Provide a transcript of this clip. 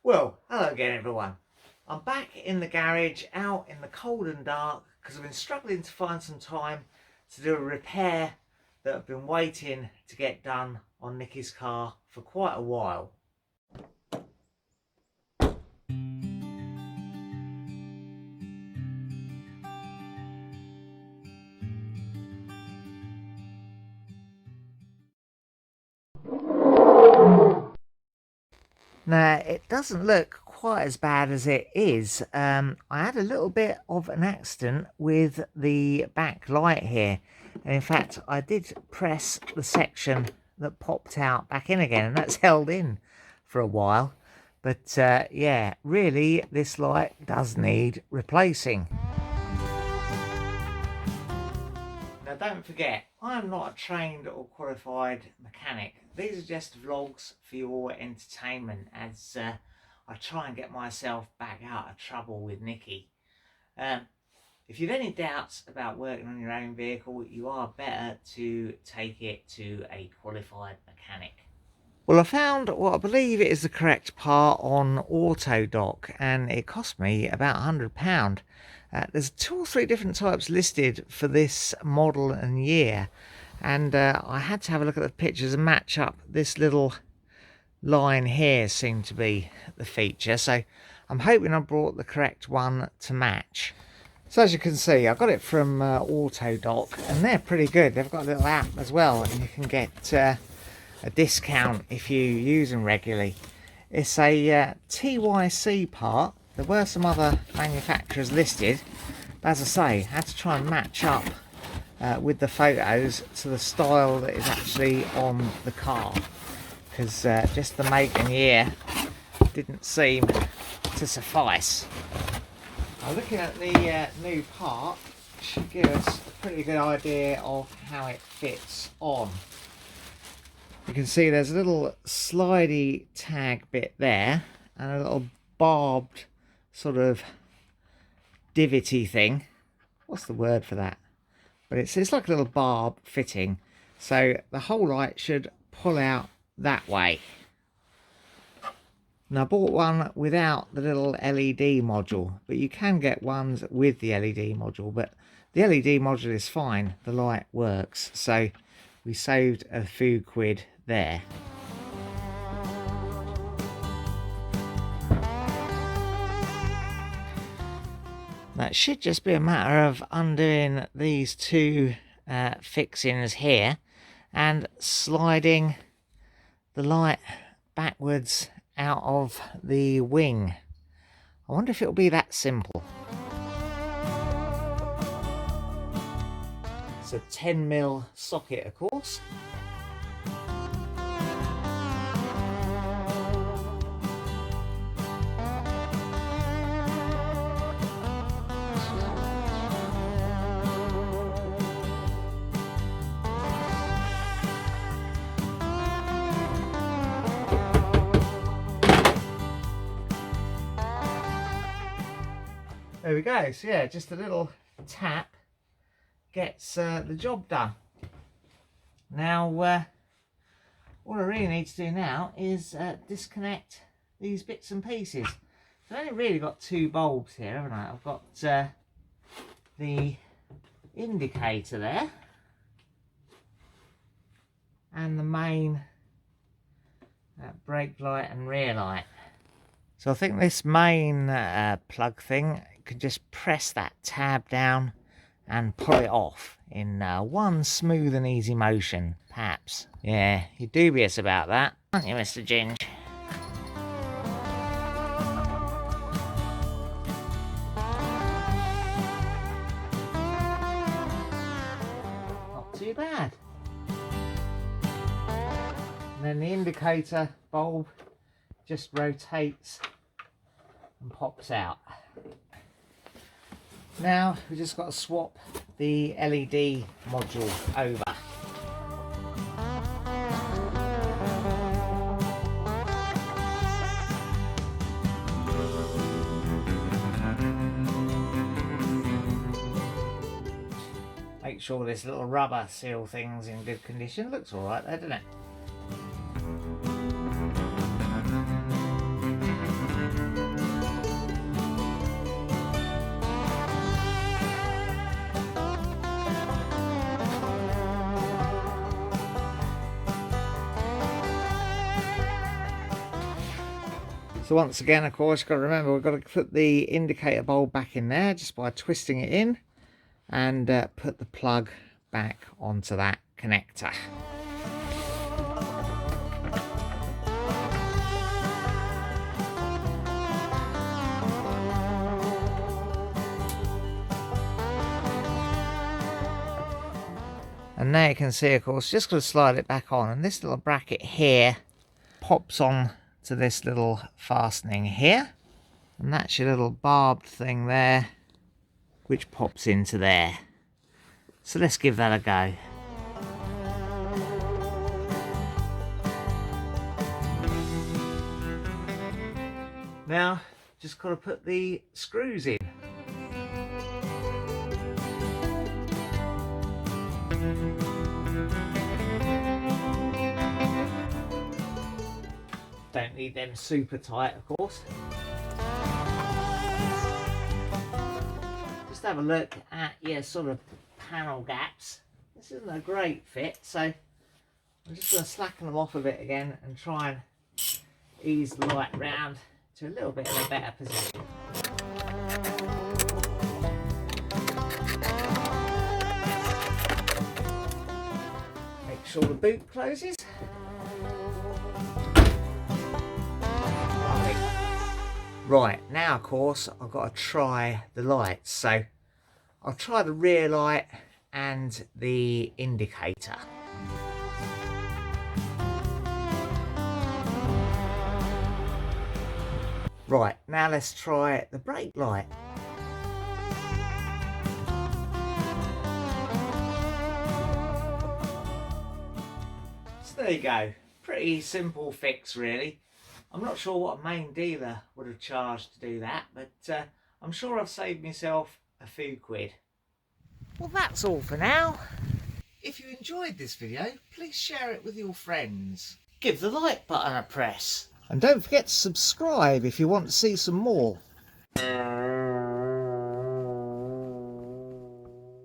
Well, hello again everyone. I'm back in the garage, out in the cold and dark, because I've been struggling to find some time to do a repair that I've been waiting to get done on Nikki's car for quite a while. Now, it doesn't look quite as bad as it is. I had a little bit of an accident with the back light here. And in fact, I did press the section that popped out back in again, and that's held in for a while. But yeah, really, this light does need replacing. Now, don't forget, I am not a trained or qualified mechanic. These are just vlogs for your entertainment as I try and get myself back out of trouble with Nikki. If you've any doubts about working on your own vehicle, you are better to take it to a qualified mechanic. Well, I found what I believe is the correct part on Autodoc, and it cost me about £100. There's 2 or 3 different types listed for this model and year, and I had to have a look at the pictures and match up. This little line here seemed to be the feature, so I'm hoping I brought the correct one to match. So as you can see, I got it from Autodoc, and they're pretty good. They've got a little app as well, and you can get a discount if you use them regularly. It's a TYC part. There were some other manufacturers listed, but as I say, I had to try and match up with the photos to the style that is actually on the car, because just the make and year didn't seem to suffice. Now, looking at the new part should give us a pretty good idea of how it fits on. You can see there's a little slidey tag bit there and a little barbed sort of divotty thing. What's the word for that? But it's like a little barb fitting, so the whole light should pull out that way. Now, I bought one without the little LED module, but you can get ones with the LED module, but the LED module is fine, the light works, so we saved a few quid there. That should just be a matter of undoing these 2 fixings here and sliding the light backwards out of the wing. I wonder if it'll be that simple. It's a 10mm socket, of course. There we go. So yeah, just a little tap gets the job done. Now, all I really need to do now is disconnect these bits and pieces. So I've only really got 2 bulbs here, haven't I? I've got the indicator there and the main brake light and rear light. So I think this main plug thing, you can just press that tab down and pull it off in one smooth and easy motion, perhaps. Yeah, you're dubious about that, aren't you, Mr. Ginge? Not too bad. And then the indicator bulb just rotates and pops out. Now we just got to swap the LED module over. Make sure this little rubber seal thing's in good condition. Looks alright there, doesn't it? So once again, of course, you've got to remember, we've got to put the indicator bulb back in there just by twisting it in, and put the plug back onto that connector. And now you can see, of course, just going to slide it back on, and this little bracket here pops on to this little fastening here, and that's your little barbed thing there, which pops into there. So let's give that a go. Now, just got to put the screws in. Don't need them super tight, of course. Just have a look at your sort of panel gaps. This isn't a great fit, so I'm just going to slacken them off a bit again and try and ease the light round to a little bit of a better position. Make sure the boot closes. Right, now of course I've got to try the lights, so I'll try the rear light and the indicator. Right, now let's try the brake light. So there you go, pretty simple fix really. I'm not sure what a main dealer would have charged to do that, but I'm sure I've saved myself a few quid. Well, that's all for now. If you enjoyed this video, please share it with your friends. Give the like button a press. And don't forget to subscribe if you want to see some more.